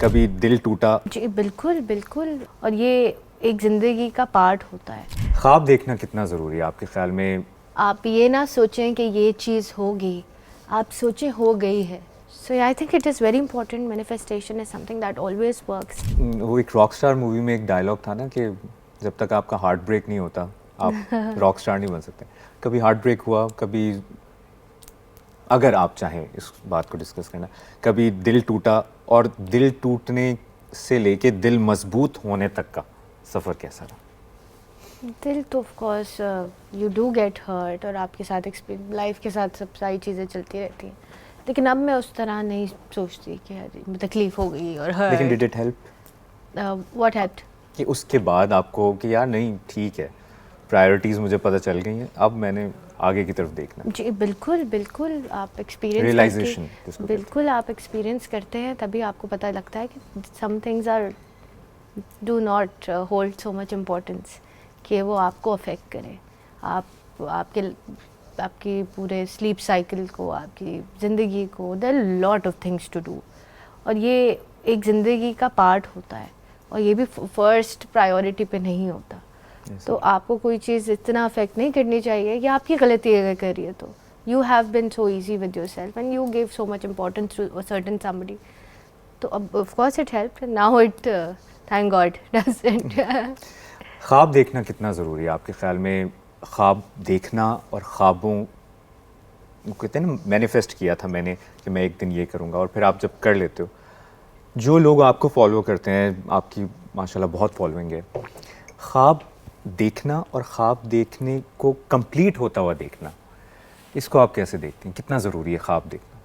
कभी दिल टूटा। जी बिल्कुल बिल्कुल, और ये एक ज़िंदगी का पार्ट होता है। ख्वाब देखना कितना ज़रूरी है आपके ख्याल में? आप ये ना सोचें कि ये चीज़ होगी, आप सोचें हो गई है। So I think it is very important. Manifestation is something that always works. वो एक रॉकस्टार मूवी में एक डायलॉग था ना कि जब तक आपका हार्ट ब्रेक नहीं होता आप रॉकस्टार नहीं बन सकते। कभी हार्ट ब्रेक हुआ, कभी, अगर आप चाहें इस बात को डिस्कस करना, कभी दिल टूटा, और दिल टूटने से लेके दिल मजबूत होने तक का सफ़र कैसा रहा? दिल तो of course you do get hurt, और आपके साथ लाइफ के साथ सब सारी चीज़ें चलती रहती हैं, लेकिन अब मैं उस तरह नहीं सोचती कि अरे तकलीफ़ हो गई और लेकिन did hurt. It help what helped? कि उसके बाद आपको कि यार नहीं ठीक है, प्रायोरिटीज़ मुझे पता चल गई हैं, अब मैंने आगे की तरफ देखना है? जी बिल्कुल बिल्कुल, आप एक्सपीरियंस रियलाइजेशन करके, जिसको कहते बिल्कुल आप एक्सपीरियंस करते हैं तभी आपको पता लगता है कि some things are do not hold so much importance कि वो आपको अफेक्ट करे, आप आपके आपकी पूरे स्लीप साइकिल को, आपकी ज़िंदगी को। There lot of things to do, और ये एक ज़िंदगी का पार्ट होता है, और ये भी फर्स्ट प्रायोरिटी पे नहीं होता। हैं। तो आपको कोई चीज़ इतना अफेक्ट नहीं करनी चाहिए कि आपकी गलती अगर कर रही है तो you have been so easy with your self and you give so much importance to certain somebody. तो अब of course it help, now it thank god does it. ख्वाब देखना कितना ज़रूरी है आपके ख्याल में? ख्वाब देखना और ख्वाबों वो कहते हैं ना, मैनिफेस्ट किया था मैंने कि मैं एक दिन ये करूँगा, और फिर आप जब कर लेते हो, जो लोग आपको फॉलो करते हैं, आपकी माशाल्लाह बहुत फॉलोइंग है, ख्वाब देखना और ख्वाब देखने को कंप्लीट होता हुआ देखना, इसको आप कैसे देखती हैं? कितना ज़रूरी है ख्वाब देखना?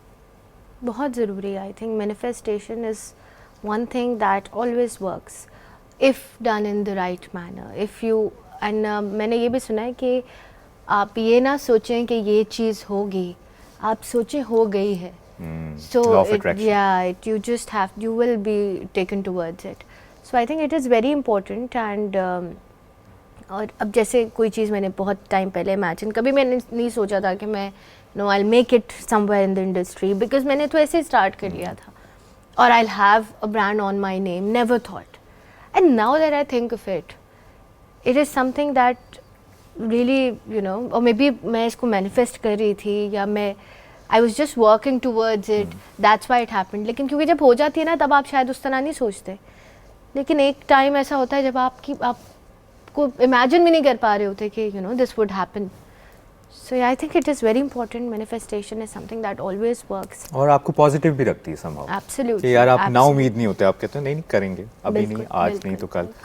बहुत ज़रूरी है। I think manifestation is one thing that always works if done in the right manner. If you and मैंने ये भी सुना है कि आप ये ना सोचें कि ये चीज़ होगी, आप सोचें हो गई है। So Law of it, attraction. yeah, you just have, you will be taken towards it. So I think it is very important and और अब जैसे कोई चीज़ मैंने बहुत टाइम पहले इमेजिन, कभी मैंने नहीं सोचा था कि मैं know I make it somewhere in the industry, because मैंने तो ऐसे स्टार्ट कर लिया था, और I have a brand on my name, never thought. And now that I think of it, it is something that really you know, और may be मैं इसको मैनिफेस्ट कर रही थी, या मैं I was just working towards it, that's why it happened. लेकिन क्योंकि जब हो जाती है ना, तब आप शायद उस तरह नहीं सोचते, लेकिन एक टाइम ऐसा होता है जब आपको इमेजिन भी नहीं कर पा रहे होते कि you know this would happen. So I think it is very important. Manifestation is something that always works. और आपको पॉजिटिव भी रखती है somehow, एब्सोल्युटली कि यार आप ना उम्मीद नहीं होते, आप कहते हो नहीं नहीं करेंगे, अभी नहीं, बिल्कुल, आज नहीं तो बिल्कुल, कल।